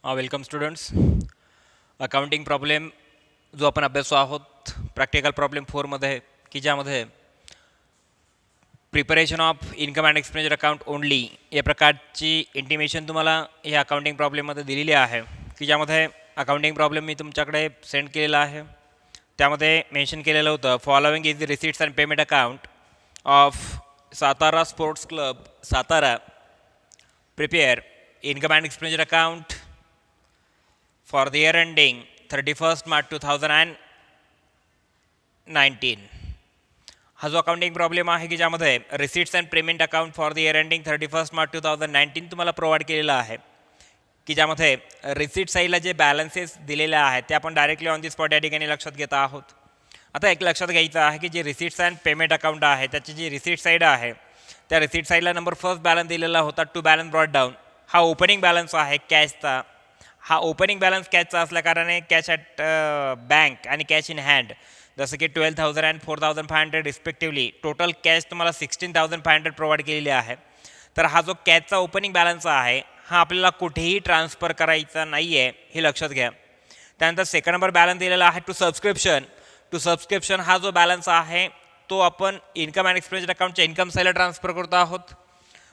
Welcome students. Accounting problem जो आपण अभ्यासू आहोत प्रॅक्टिकल प्रॉब्लेम 4मध्ये की ज्यामध्ये preparation of income and expenditure account only या प्रकारची इंटिमेशन तुम्हाला या अकाउंटिंग प्रॉब्लेममध्ये दिलेली आहे की ज्यामध्ये अकाउंटिंग प्रॉब्लेम मी तुमच्याकडे सेंड केलेला आहे. त्यामध्ये मेन्शन केलेलं होतं following is the receipts and payment account of Satara sports club Satara. Prepare income and expenditure account for the year ending 31st March 2019. हा जो अकाउंटिंग प्रॉब्लेम आहे की ज्यामध्ये receipts and payment account for the year ending 31st March 2019 तुम्हाला provide केलेला आहे की ज्यामध्ये रिसिट साईडला जे बॅलन्सेस दिलेले आहेत ते आपण डायरेक्टली ऑन दी स्पॉट या ठिकाणी लक्षात घेत आहोत. आता एक लक्षात घ्यायचं आहे की जे रिसिट्स अँड पेमेंट अकाउंट आहे त्याची जी रिसिट साईड आहे त्या रिसिट साईडला नंबर फर्स्ट बॅलन्स दिलेला होता टू बॅलन्स ब्रॉट डाऊन. हा ओपनिंग बॅलन्स आहे कॅशचा. हा ओपनिंग बॅलन्स कॅशचा असल्याकारणाने कॅश ॲट बँक आणि कॅश इन हँड जसं की 12,000 अँड 4,500 रिस्पेक्टिव्हली टोटल कॅश तुम्हाला 16,500 प्रोव्हाइड केलेली आहे. तर हा जो कॅशचा ओपनिंग बॅलन्स आहे हा आपल्याला कुठेही ट्रान्सफर करायचा नाही आहे हे लक्षात घ्या. त्यानंतर सेकंड नंबर बॅलन्स दिलेला आहे टू सबस्क्रिप्शन. टू सबस्क्रिप्शन हा जो बॅलन्स आहे तो आपण इन्कम अँड एक्सपेंडिचर अकाउंटच्या इन्कम साईडला ट्रान्सफर करतो आहोत.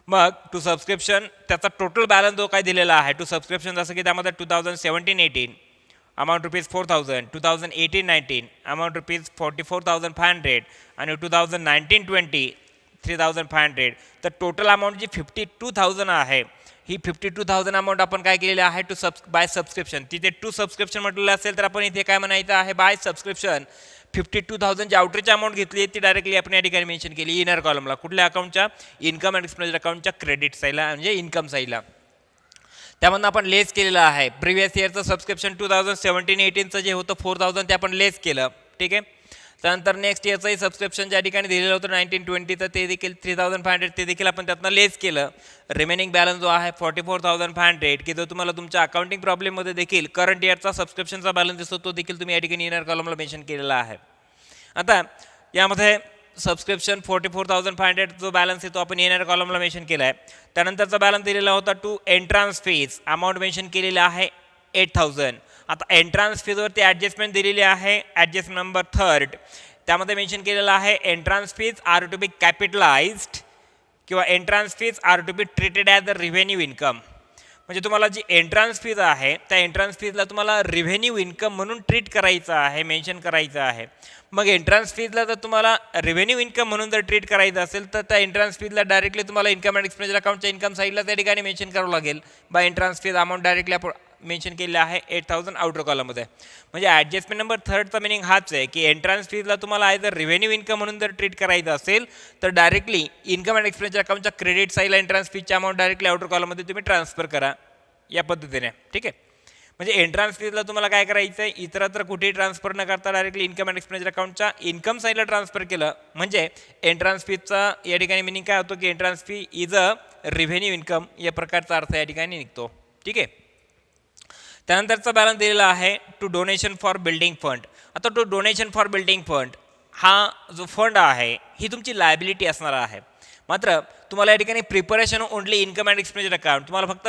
मग टू सबस्क्रिप्शन त्याचा टोटल बॅलन्स जो काय दिलेला आहे टू सबस्क्रिप्शन जसं की त्यामध्ये 2017-18 अमाऊंट रुपीज 4,000, 2018-19 अमाऊंट रुपीज 44,500 आणि 2019-20 3,500. तर टोटल अमाऊंट जी 52,000 आहे ही 52,000 अमाऊंट आपण काय केलेली आहे टू बाय सबस्क्रिप्शन. तिथे टू सबस्क्रिप्शन म्हटलेलं असेल तर आपण इथे काय म्हणायचं आहे बाय सबस्क्रिप्शन. 52,000 जी आउटरीच अमाऊंट घेतली आहे ती डायरेक्टली आपण या ठिकाणी मेन्शन केली इनर कॉलमला. कुठल्या अकाउंटच्या इन्कम अँड एक्सपेंडिचर अकाउंटच्या क्रेडिट साईडला म्हणजे इन्कम साईडला. त्यामधून आपण लेस केलेलं आहे प्रिव्हियस इयरचं सबस्क्रिप्शन 2017-18चं जे होतं 4,000 ते आपण लेस केलं. ठीक आहे. त्यानंतर नेक्स्ट इयरचंही सबस्क्रिप्शन ज्या ठिकाणी दिलेलं होतं 19-20 तर ते देखील 3,500 ते देखील आपण त्यातनं लेस केलं. रिमेनिंग बॅलन्स जो आहे 44,500 की जो तुम्हाला तुमच्या अकाउंटिंग प्रॉब्लेममध्ये देखील करंट इयरचा सबस्क्रिप्शनचा बॅलन्स दिसतो तो देखील तुम्ही या ठिकाणी इनर कॉलमला मेन्शन केलेला आहे. आता यामध्ये सबस्क्रिप्शन 44,500 जो बॅलन्स आहे तो आपण इनर कॉलमला मेन्शन केला आहे. त्यानंतरचा बॅलन्स दिलेला होता to entrance fees amount mention केलेला आहे 8,000. आता एंट्रान्स फीजवरती ॲडजस्टमेंट दिलेली आहे ॲडजस्टमेंट नंबर 3 त्यामध्ये मेन्शन केलेलं आहे entrance fees are to be capitalised किंवा entrance fees are to be treated as the revenue income. म्हणजे तुम्हाला जी एंट्रान्स फीज आहे त्या एंट्रान्स फीजला तुम्हाला रिव्हेन्यू इन्कम म्हणून ट्रीट करायचं आहे मेन्शन करायचं आहे. मग एंट्रान्स फीजला जर तुम्हाला रिव्हेन्यू इन्कम म्हणून जर ट्रीट करायचं असेल तर त्या एंट्रान्स फीजला डायरेक्टली तुम्हाला इन्कम अँड एक्सपेंडिचर अकाउंटच्या इन्कम साईडला त्या ठिकाणी मेन्शन करावं लागेल. By entrance fees amount directly आपण मेन्शन केलेलं आहे 8,000 आउटर कॉलममध्ये. म्हणजे ॲडजस्टमेंट नंबर 3चा मिनिंग हाच आहे की एंट्रान्स फीजला तुम्हाला आय जर रिव्हेन्यू इन्कम म्हणून जर ट्रीट करायचं असेल तर डायरेक्टली इन्कम अँड एक्सपेंडिचर अकाउंटच्या क्रेडिट साईडला एंट्रान्स फीजची अमाऊंट डायरेक्टली आउटर कॉलममध्ये तुम्ही ट्रान्सफर करा या पद्धतीने. ठीक आहे. म्हणजे एंट्रान्स फीजला तुम्हाला काय करायचं आहे इतरत्र कुठेही ट्रान्सफर न करता डायरेक्टली इन्कम अँड एक्सपेंडिचर अकाउंटच्या इन्कम साईडला ट्रान्सफर केलं म्हणजे एंट्रान्स फीजचा या ठिकाणी मिनिंग काय होतो की entrance fee is a revenue income या प्रकारचा अर्थ या ठिकाणी निघतो. ठीक आहे. त्यानंतरचा बॅलन्स दिलेला आहे to donation for building fund. आता to donation for building fund हा जो फंड आहे ही तुमची लायबिलिटी असणार आहे. मात्र तुम्हाला या ठिकाणी preparation only income and expenditure account तुम्हाला फक्त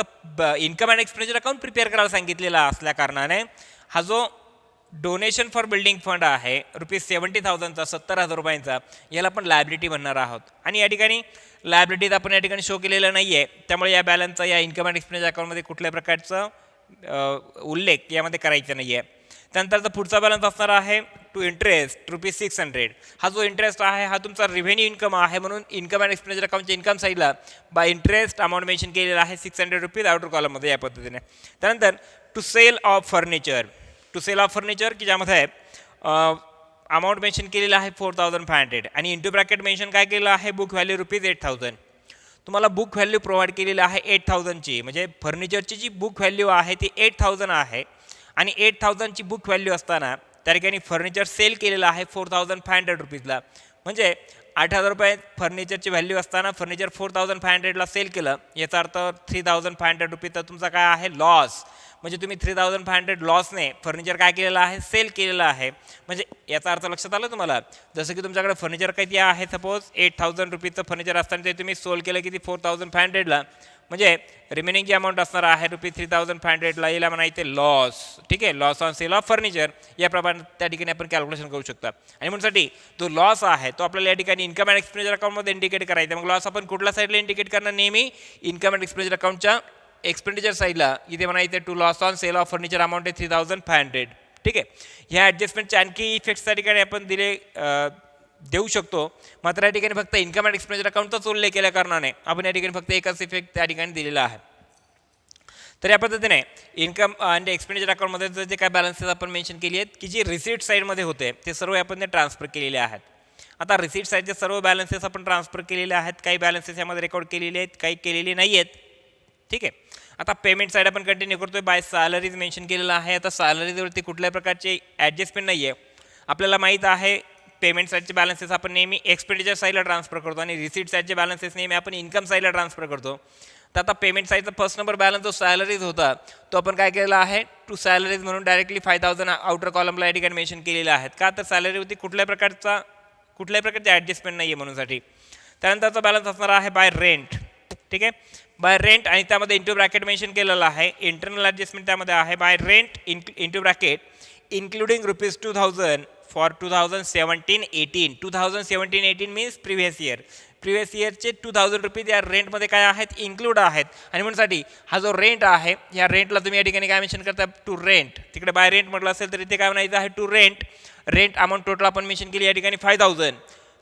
income and expenditure account prepare करायला सांगितलेला असल्या कारणाने हा जो डोनेशन फॉर बिल्डिंग फंड आहे ₹70,000चा 70,000 रुपयांचा याला आपण लायबिलिटी म्हणणार आहोत. आणि या ठिकाणी लायबिलिटीत आपण या ठिकाणी शो केलेलं नाही आहे त्यामुळे या बॅलन्सचा या इन्कम अँड एक्सपेंडिचर अकाउंटमध्ये कुठल्या प्रकारचा उल्लेख यामध्ये करायचा नाही आहे. त्यानंतरचा पुढचा बॅलन्स असणार आहे टू इंटरेस्ट ₹600. हा जो इंटरेस्ट आहे हा तुमचा रिव्हेन्यू इन्कम आहे म्हणून इन्कम अँड एक्सपेंडिचर अकाउंटच्या इन्कम साईडला बाय इंटरेस्ट अमाऊंट मेन्शन केलेला आहे ₹600 आउटर कॉलममध्ये या पद्धतीने. त्यानंतर to sale of furniture. To sale of furniture की ज्यामध्ये अमाऊंट मेन्शन केलेलं आहे 4,500 आणि इंटू ब्रॅकेट मेन्शन काय केलेलं आहे बुक व्हॅल्यू ₹8,000. तुम्हाला बुक व्हॅल्यू प्रोव्हाइड केलेली आहे 8,000ची म्हणजे फर्निचरची जी बुक व्हॅल्यू आहे ती 8,000 आहे आणि 8,000ची बुक व्हॅल्यू असताना त्या ठिकाणी फर्निचर सेल केलेलं आहे 4,500 रुपीजला. म्हणजे 8,000 रुपये फर्निचरची व्हॅल्यू असताना फर्निचर 4,500ला सेल केलं याचा अर्थ 3,500 रुपीचा तुमचा काय आहे लॉस. म्हणजे तुम्ही 3,500 लॉसने फर्निचर काय केलेलं आहे सेल केलेलं आहे. म्हणजे याचा अर्थ लक्षात आलं तुम्हाला. जसं की तुमच्याकडे फर्निचर किती आहे सपोज 8,000 रुपीचं फर्निचर असताना ते तुम्ही सोल्ड केलं किती 4,500ला म्हणजे रिमेनिंग जी अमाऊंट असणार आहे ₹3,500ला याला म्हणा इथे लॉस. ठीक आहे, loss on sale of furniture याप्रमाणे त्या ठिकाणी आपण कॅल्क्युलेशन करू शकता. आणि म्हणूनसाठी जो लॉस आहे तो आपल्याला या ठिकाणी इन्कम अँड एक्सपेंडिचर अकाउंटमध्ये इंडिकेट करायचा. मग लॉस आपण कुठल्या साईडला इंडिकेट करणार, नेहमी इन्कम अँड एक्सपेंडिचर अकाउंटच्या एक्सपेंडिचर साईडला. इथे म्हणा इथे to loss on sale of furniture amount आहे 3,500. ठीक आहे, ह्या ॲडजस्टमेंटचे आणखी इफेक्ट्स त्या ठिकाणी आपण देऊ शकतो. मात्र या ठिकाणी फक्त इन्कम अँड एक्सपेंडिचर अकाउंटचाच उल्लेख केल्या कारणाने आपण या ठिकाणी फक्त एकच इफेक्ट त्या ठिकाणी दिलेला आहे. तर या पद्धतीने इन्कम अँड एक्सपेंडिचर अकाउंटमध्ये जे काय बॅलन्सेस आपण मेन्शन केली आहेत की जी रिसीट साईडमध्ये होते ते सर्व आपण ते ट्रान्सफर केलेले आहेत. आता रिसीट साईडचे सर्व बॅलन्सेस आपण ट्रान्सफर केलेले आहेत. काही बॅलन्सेस यामध्ये रेकॉर्ड केलेले आहेत, काही केलेले नाही आहेत. ठीक आहे, आता पेमेंट साईड आपण कंटिन्यू करतोय. बाय सॅलरीज मेन्शन केलेलं आहे. आता सॅलरीजवरती कुठल्याही प्रकारचे ॲडजस्टमेंट नाही आहे. आपल्याला माहीत आहे पेमेंट साईडचे बॅलन्सेस आपण नेहमी एक्सपेंडिचर साईडला ट्रान्सफर करतो आणि रिसीट साईडचे बॅलन्सेस नेहमी आपण इन्कम साईडला ट्रान्सफर करतो. तर आता पेमेंट साईडचा फर्स्ट नंबर बॅलन्स जो सॅलरीज होता तो आपण काय केलेला आहे, टू सॅलरीज म्हणून डायरेक्टली 5,000 आउटर कॉलमला या ठिकाणी मेन्शन केलेले आहेत. का तर सॅलरीवरती कुठल्याही प्रकारचे ॲडजस्टमेंट नाही आहे म्हणूनसाठी. त्यानंतरचा बॅलन्स असणार आहे बाय रेंट. ठीक आहे, बाय रेंट आणि त्यामध्ये इंटू ब्रॅकेट मेन्शन केलेलं आहे. इंटरनल ॲडजस्टमेंट त्यामध्ये आहे by rent into bracket including ₹2,000 for 2017-18. 2017-18 means previous year. Previous इयरचे ₹2,000 या रेंटमध्ये काय आहेत, इन्क्लूड आहेत. आणि म्हणूनसाठी हा जो रेंट आहे या रेंटला तुम्ही या ठिकाणी काय मेन्शन करता, टू रेंट. तिकडे बाय रेंट म्हटलं असेल तर इथे काय म्हणायचं आहे, to rent. Rent amount total आपण मेन्शन केली या ठिकाणी 5,000.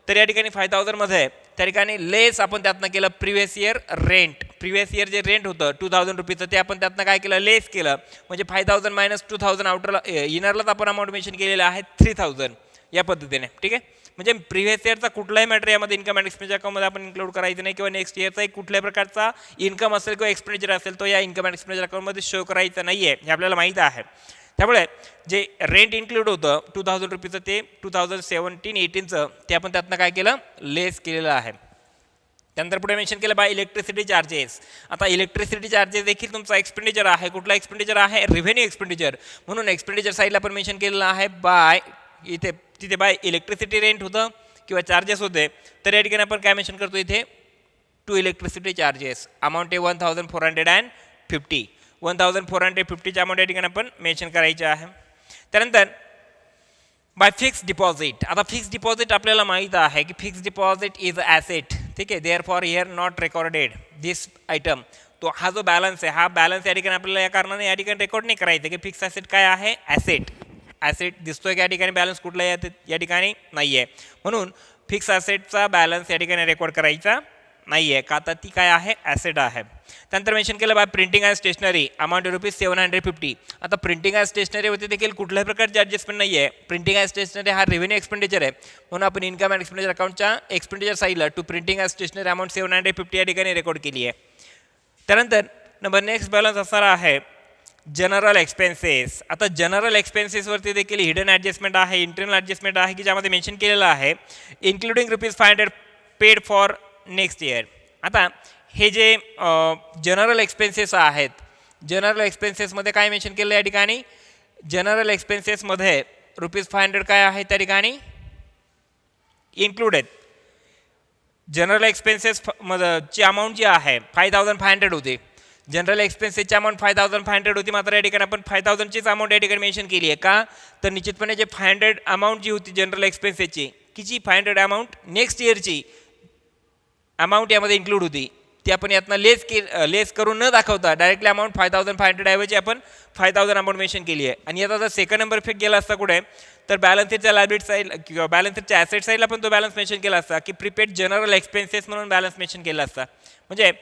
तर या ठिकाणी 5,000मध्ये त्या ठिकाणी लेस आपण त्यातनं केलं previous year rent. Previous year जे रेंट होतं ₹2,000 ते आपण त्यातनं काय केलं, लेस केलं. म्हणजे 5,000 मायनस 2,000 आउटरला इनरलाच आपण अमाऊंट मेन्शन केलेलं आहे 3,000 या पद्धतीने. ठीक आहे, म्हणजे प्रिव्हियस इयरचा कुठलाही मॅटर यामध्ये इन्कम अँड एक्सपेंडिचर अकाउंटमध्ये आपण इन्क्लूड करायचं नाही, किंवा नेक्स्ट इयरचा एक कुठल्याही प्रकारचा इन्कम असेल किंवा एक्सपेंडिचर असेल तो या इन्कम अँड एक्सपेंडिचर अकाउंटमध्ये शो करायचा नाही आहे, हे आपल्याला माहीत आहे. त्यामुळे जे रेंट इन्क्लूड होतं ₹2,000 ते 2017-18चं ते आपण त्यातनं काय केलं, लेस केलेलं आहे. त्यानंतर पुढे मेन्शन केलं बाय इलेक्ट्रिसिटी चार्जेस. आता इलेक्ट्रिसिटी चार्जेस देखील तुमचा एक्सपेंडिचर आहे. कुठला एक्सपेंडिचर आहे, रेव्हेन्यू एक्सपेंडिचर. म्हणून एक्सपेंडिचर साईडला आपण मेन्शन केलेलं आहे बाय, तिथे बाय इलेक्ट्रिसिटी रेंट होतं किंवा चार्जेस होते. तर या ठिकाणी आपण काय मेन्शन करतो, इथे टू इलेक्ट्रिसिटी चार्जेस अमाऊंट आहे 1,450. 1,450ची अमाऊंट या ठिकाणी आपण मेन्शन करायचे आहे. त्यानंतर बाय फिक्स डिपॉझिट. आता फिक्स डिपॉझिट आपल्याला माहीत आहे की फिक्स डिपॉझिट इज ॲसेट. ठीक आहे, therefore here not recorded this item. तो हा जो बॅलन्स आहे हा बॅलन्स या ठिकाणी आपल्याला या कारणाने या ठिकाणी रेकॉर्ड नाही करायचं की फिक्स ॲसेट काय आहे, ॲसेट. ॲसेट दिसतोय की या ठिकाणी बॅलन्स कुठला या ठिकाणी नाही आहे. म्हणून फिक्स ॲसेटचा बॅलन्स या ठिकाणी रेकॉर्ड करायचा नाही आहे, का तर ती काय आहे, ॲसेट आहे. त्यानंतर मेन्शन केलं by printing and stationery amount ₹750. आता प्रिंटिंग अँड स्टेशनरीवरती देखील कुठल्याही प्रकारचे ॲडजस्टमेंट नाही आहे. प्रिंटिंग अँड स्टेशनरी हा रेव्हेन्यू एक्सपेंडिचर आहे. म्हणून आपण इन्कम अँड एक्सपेंडिचर अकाउंटच्या एक्सपेंडिचर साईडला to printing and stationery amount 750 या ठिकाणी रेकॉर्ड केली आहे. त्यानंतर नेक्स्ट बॅलन्स असणार आहे जनरल एक्सपेन्सेस. आता जनरल एक्सपेन्सेसवरती देखील हिडन ॲडजस्टमेंट आहे, इंटरनल ॲडजस्टमेंट आहे की ज्यामध्ये मेन्शन केलेलं आहे including ₹500 paid for next year. आता हे जे जनरल एक्सपेन्सेस आहेत, जनरल एक्सपेन्सेसमध्ये काय मेन्शन केलं या ठिकाणी, जनरल एक्सपेन्सेसमध्ये ₹500 काय आहे त्या ठिकाणी इन्क्लूड आहेत. जनरल एक्सपेन्सेस ची अमाऊंट जी आहे 5,500 होती. जनरल एक्सपेन्सेसची अमाऊंट 5,500 होती. मात्र या ठिकाणी आपण 5,000चीच अमाऊंट या ठिकाणी मेन्शन केली आहे. का तर निश्चितपणे जे 500 अमाऊंट जी होती जनरल एक्सपेन्सेसची की जी 500 अमाऊंट नेक्स्ट इयरची अमाऊंट यामध्ये इन्क्लूड होती ती आपण यातनं लेस करून न दाखवता डायरेक्टली अमाऊंट 5,500 ऐवजी आपण 5,000 अमाऊंट मेन्शन केली आहे. आणि आता जर सेकंड नंबर इफेक्ट गेला असता कुठे, तर बॅलन्सच्या लायबिलिटी साईड किंवा बॅलन्सच्या ॲसेट साईडला पण तो बॅलन्स मेन्शन केला असता की प्रिपेड जनरल एक्सपेन्सेस म्हणून बॅलन्स मेन्शन केला असता. म्हणजे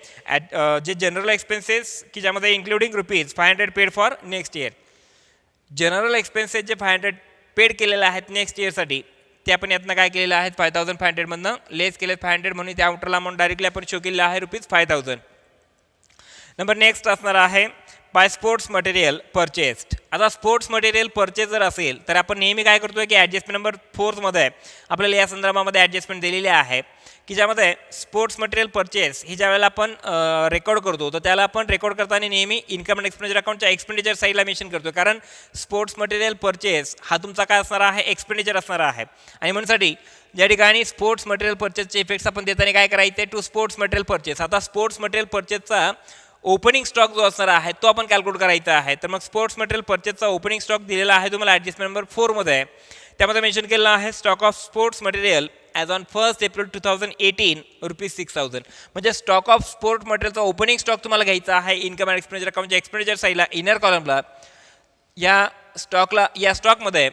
जे जनरल एक्सपेन्सेस की ज्यामध्ये including ₹500 paid for next year. General expenses जे 500 पेड केलेले आहेत नेक्स्ट इयरसाठी ते आपण यातनं काय केलेलं आहे 5,500मधनं लेस केले 500 म्हणून त्या आउटरला अमाऊंट डायरेक्टली आपण शो केलेला आहे ₹5,000. नंबर नेक्स्ट असणार आहे बाय स्पोर्ट्स मटेरियल परचेस्ड. आता स्पोर्ट्स मटेरियल परचेस जर असेल तर आपण नेहमी काय करतोय की ॲडजस्टमेंट नंबर 4मध्ये आपल्याला या संदर्भामध्ये ॲडजस्टमेंट दिलेली आहे की ज्यामध्ये स्पोर्ट्स मटेरियल परचेस ही ज्यावेळेला आपण रेकॉर्ड करतो तर त्याला आपण रेकॉर्ड करताना नेहमी इन्कम अँड एक्सपेंडिचर अकाउंटच्या एक्सपेंडिचर साईडला मेन्शन करतो, कारण स्पोर्ट्स मटेरियल परचेस हा तुमचा काय असणार आहे, एक्सपेंडिचर असणार आहे. आणि म्हणूनसाठी ज्या ठिकाणी स्पोर्ट्स मटेरियल परचेसचे इफेक्ट्स आपण देताना काय करायचे, टू स्पोर्ट्स मटेरियल परचेस. आता स्पोर्ट्स मटेरियल परचेसचा ओपनिंग स्टॉक जो असणार आहे तो आपण कॅल्क्युलेट करायचा आहे. तर मग स्पोर्ट्स मटेरियल परचेसचा ओपनिंग स्टॉक दिलेला आहे तुम्हाला ॲडजस्टमेंट नंबर 4मध्ये. त्यामध्ये मेन्शन केलेलं आहे stock of sports material as on 1 April 2018 ₹6,000. म्हणजे स्टॉक ऑफ स्पोर्ट मटेरियलचा ओपनिंग स्टॉक तुम्हाला घ्यायचा आहे इन्कम अँड एक्सपेंडिचर अकाउंटच्या एक्सपेंडिचर साईडला इनर कॉलमला. या स्टॉकमध्ये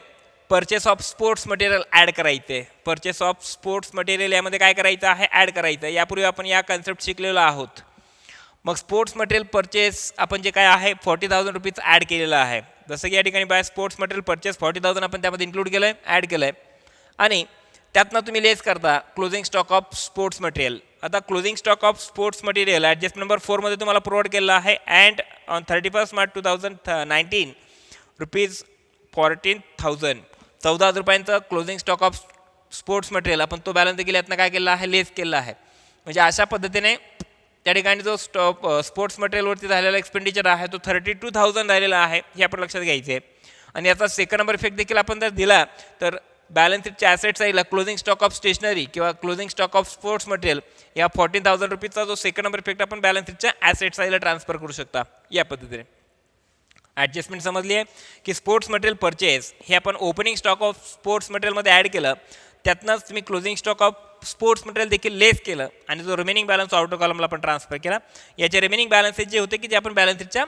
purchase of sports material add करायचे. परचेस ऑफ स्पोर्ट्स मटेरियल यामध्ये काय करायचं आहे, ॲड करायचं. यापूर्वी आपण या कन्सेप्ट शिकलेलो आहोत. मग स्पोर्ट्स मटेरियल परचेस आपण जे काय आहे ₹40,000 ॲड केलेलं आहे. जसं की या ठिकाणी बाय स्पोर्ट्स मटेरियल परचेस 40,000 आपण त्यामध्ये इन्क्लूड केलं आहे, ॲड केलं आहे. आणि त्यातनं तुम्ही लेस करता closing stock of sports material. आता closing stock of sports material adjustment number 4मध्ये तुम्हाला प्रोव्हाइड केलेलं आहे. And on 31 March 2019 ₹14,000. 14,000 रुपयांचं closing stock of sports material आपण तो बॅलन्स देखील यातनं काय केला आहे, लेस केला आहे. म्हणजे अशा पद्धतीने त्या ठिकाणी जो स्पोर्ट्स मटेरियलवरती झालेला एक्सपेंडिचर आहे तो 32,000 झालेला आहे, हे आपण लक्षात घ्यायचे आहे. आणि याचा सेकंड नंबर इफेक्ट देखील आपण जर दिला तर बॅलन्स शीटच्या ॲसेट साईडला क्लोजिंग स्टॉक ऑफ स्टेशनरी किंवा closing stock of sports material या ₹14,000 जो सेकंड नंबर इफेक्ट आपण बॅलन्स शीटच्या ॲसेट साईडला ट्रान्सफर करू शकता. या पद्धतीने ॲडजस्टमेंट समजली आहे की स्पोर्ट्स मटेरियल परचेस हे आपण ओपनिंग स्टॉक ऑफ स्पोर्ट्स मटेरियलमध्ये ॲड केलं, त्यातनंच तुम्ही closing stock of sports material देखील लेस केलं आणि जो रिमेनिंग बॅलन्स आउटर कॉलमला आपण ट्रान्सफर केला. याचे रिमेनिंग बॅलन्सेस जे होते की जे आपण बॅलन्स शीटच्या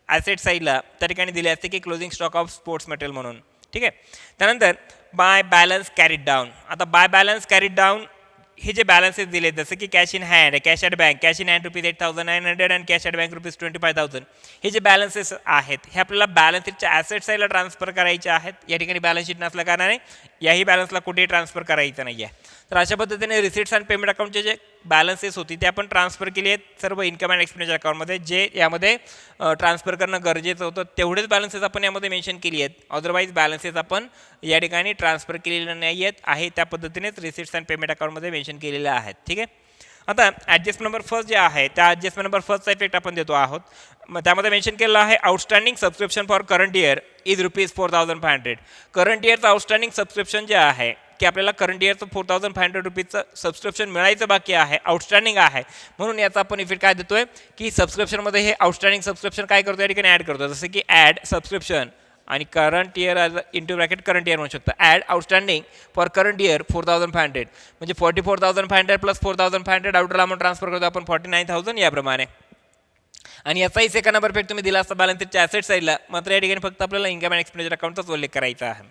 ॲसेट साईडला त्या ठिकाणी दिले असते की closing stock of sports material म्हणून. ठीक आहे. त्यानंतर बाय बॅलन्स कॅरीड डाऊन. आता बाय बॅलन्स कॅरीड डाऊन हे जे बॅलन्सेस दिले जसं की cash in hand, cash at bank, cash in hand ₹8,900 आणि कॅश ॲट बँक ₹25,000, हे जे बॅलन्सेस आहेत हे आपल्याला बॅलन्स शीटच्या ॲसेट साईडला ट्रान्सफर करायचे आहेत. या ठिकाणी बॅलन्स शीट नसल्या कारणाने याही बॅलन्सला कुठेही ट्रान्सफर करायचं नाही आहे. तर अशा पद्धतीने रिसिट्स अँड पेमेंट अकाउंटचे जे बॅलन्सेस होती ते आपण ट्रान्सफर केली आहेत सर्व इन्कम अँड एक्सपेंडिचर अकाउंटमध्ये. जे यामध्ये ट्रान्सफर करणं गरजेचं होतं तेवढेच बॅलन्सेस आपण यामध्ये मेन्शन केली आहेत. अदरवाईज बॅलन्सेस आपण या ठिकाणी ट्रान्सफर केलेले नाही आहेत, आहे त्या पद्धतीनेच रिसिट्स अँड पेमेंट अकाउंटमध्ये मेन्शन केलेले आहेत. ठीक आहे. आता ॲडजस्टमेंट नंबर 1 जे आहे त्या ॲडजस्टमेंट नंबर 1चा इफेक्ट आपण देतो आहोत. मग त्यामध्ये मेन्शन केलेलं आहे outstanding subscription for current year is ₹4,500. Current इयरचं आउटस्टँडिंग सबस्क्रिप्शन जे आहे की आपल्याला करंट इयरचं ₹4,500 सबस्क्रिप्शन मिळायचं बाकी आहे, आउटस्टँडिंग आहे. म्हणून याचा आपण इफेक्ट काय देतोय की सबस्क्रिप्शनमध्ये हे आउटस्टँडिंग सबस्क्रिप्शन काय करतो या ठिकाणी ॲड करतो. जसं की ॲड सबस्क्रिप्शन आणि current year as into bracket current year म्हणू शकतो. Add outstanding for current year 4,500 म्हणजे 44,500 प्लस 4,500 आउटर अमाऊंट ट्रान्सफर करतो आपण 49,000 याप्रमाणे. आणि याचाही सेकंड नंबर इफेक्ट तुम्ही दिला असता बॅलन्स शीटच्या ॲसेट साईडला, मात्र या ठिकाणी फक्त आपल्याला इन्कम अँड एक्सपेंडिचर अकाउंटचाच उल्लेख करायचा आहे.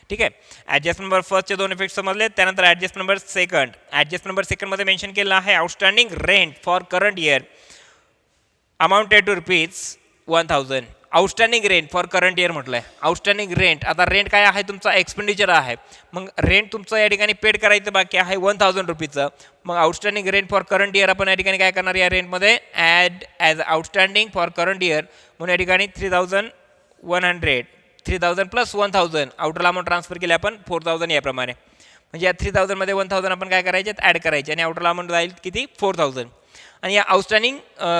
ठीक आहे. ॲडजस्ट नंबर 1चे 2 इफेक्ट समजले. त्यानंतर ॲडजस्ट नंबर 2. ॲडजस्ट नंबर 2मध्ये मेन्शन केलं आहे outstanding rent for current year amounted to ₹1,000. Outstanding rent for current year म्हटलं आहे. आउटस्टँडिंग रेंट, आता रेंट काय आहे तुमचा एक्सपेंडिचर आहे, मग रेंट तुमचं या ठिकाणी पेड करायचं बाकी आहे ₹1,000. मग outstanding rent for current year आपण या ठिकाणी काय करणार या रेंटमध्ये add as outstanding for current year म्हणून या ठिकाणी 3,100 3,000 प्लस 1,000 आउटर अमाऊंट ट्रान्सफर केले आपण 4,000 याप्रमाणे. म्हणजे या 3,000 मध्ये 1,000 आपण काय करायचे ॲड करायचे आणि आउटर अमाऊंट जाईल किती 4,000. आणि या आउटस्टँडिंग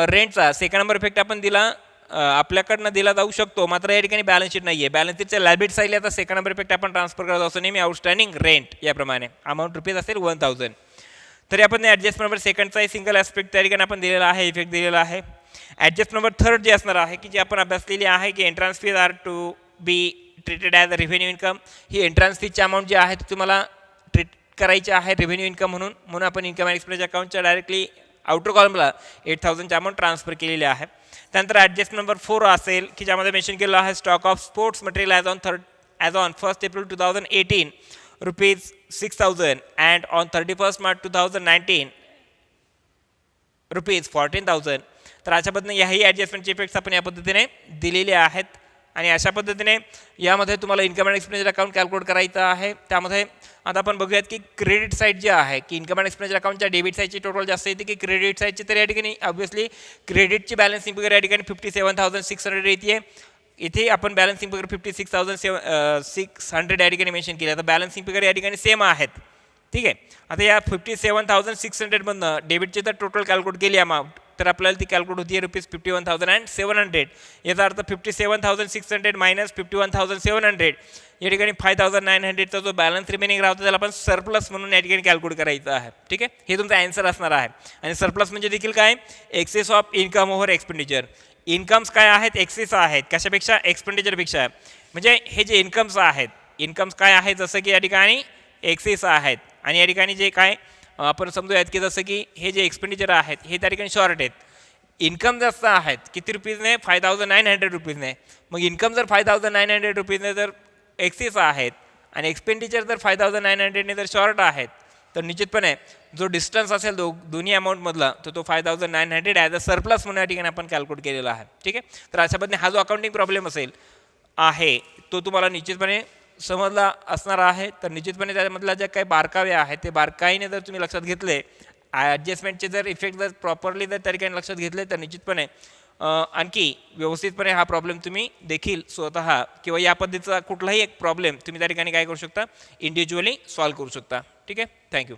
रेंटचा सेकंड नंबर इफेक्ट आपण दिला आपल्याकडनं दिला जाऊ शकतो, मात्र या ठिकाणी बॅलन्स शीट नाही आहे. बॅलन्स शीटच्या लायबिलिटी साईडला याचा सेकंड नंबर इफेक्ट आपण ट्रान्सफर करत असतो नेहमी आउटस्टँडिंग रेंट याप्रमाणे. अमाऊंट रुपीज असेल 1,000. तरी आपण ॲडजस्ट नंबर 2चाही सिंगल ॲस्पेक्ट त्या ठिकाणी आपण दिलेला आहे, इफेक्ट दिलेला आहे. ॲडजस्ट नंबर 3 जे असणार आहे की जे आपण अभ्यासलेली आहे की entrance fees are to be treated as a revenue income. ही एंट्रन्स फीची अमाऊंट जी आहे ती तुम्हाला ट्रीट करायची आहे रेव्हेन्यू इन्कम म्हणून आपण इन्कम अँड एक्सपेंडिचर अकाउंटच्या डायरेक्टली आउटर कॉलमला 8,000ची अमाऊंट ट्रान्सफर केलेली आहे. त्यानंतर ॲडजस्ट नंबर 4 असेल की ज्यामध्ये मेन्शन केलं आहे stock of sports material as on 1 April 2018 ₹6,000 and on 31 March 2019 ₹14,000. तर अशा पद्धतीने याही ॲडजस्टमेंटचे इफेक्ट्स आपण या पद्धतीने दिलेले आहेत. आणि अशा पद्धतीने यामध्ये तुम्हाला income and expenditure account calculate करायचं आहे. त्यामध्ये आता आपण बघूयात की क्रेडिट साईड जे आहे की इन्कम अँड एक्सपेंडिचर अकाउंटच्या डेबिट साईडची टोटल जास्त येते की क्रेडिट साईडची. तर या ठिकाणी ऑब्व्हियसली क्रेडिटची बॅलन्सिंग फिगर या ठिकाणी 57,600 येते. इथे आपण बॅलन्सिंग फिगर 56,600 या ठिकाणी मेन्शन केली. आता बॅलन्सिंग फिगर या ठिकाणी सेम आहेत. ठीक आहे. आता या 57,600मधनं डेबिटची जर टोटल कॅल्क्युलेट केली अमाऊंट तर आपल्याला ती कॅल्क्युलेट होती ₹51,700. याचा अर्थ 57,600 मायनस 51,700 या ठिकाणी 5,900चा जो बॅलन्स रिमेनिंग राहतो त्याला आपण सरप्लस म्हणून या ठिकाणी कॅल्क्युलेट करायचं आहे. ठीक आहे. हे तुमचा आन्सर असणार आहे. आणि सरप्लस म्हणजे देखील काय, excess of income over expenditure. Incomes काय आहेत, एक्सेस आहेत कशापेक्षा, एक्सपेंडिचरपेक्षा. म्हणजे हे जे इन्कम्स आहेत, इन्कम्स काय आहेत जसं की या ठिकाणी एक्सेस आहेत आणि या ठिकाणी जे काय आपण समजूयात की जसं की हे जे एक्सपेंडिचर आहेत हे त्या ठिकाणी शॉर्ट आहेत. इन्कम जास्त आहेत किती रुपीजने, 5,900 रुपीजने. मग इन्कम जर 5,900 रुपीजने जर एक्सेस आहेत आणि एक्सपेंडिचर जर 5,900ने जर शॉर्ट आहेत तर निश्चितपणे जो डिस्टन्स असेल दोन्ही अमाऊंटमधला तो 5,900 ॲज अ सरप्लस म्हणून या ठिकाणी आपण कॅल्क्युलेट केलेला आहे. ठीक आहे. तर अशा पद्धतीने हा जो अकाउंटिंग प्रॉब्लेम असेल आहे तो तुम्हाला निश्चितपणे समजला असणार आहे. तर निश्चितपणे त्यामधल्या ज्या काही बारकावे आहेत ते बारकाईने जर तुम्ही लक्षात घेतले, ॲडजस्टमेंटचे जर इफेक्ट जर प्रॉपरली जर त्या ठिकाणी लक्षात घेतले तर निश्चितपणे आणखी व्यवस्थितपणे हा प्रॉब्लेम तुम्ही देखील स्वतः किंवा या पद्धतीचा कुठलाही एक प्रॉब्लेम तुम्ही त्या ठिकाणी काय करू शकता, इंडिव्हिज्युअली सॉल्व्ह करू शकता. ठीक आहे. थँक्यू.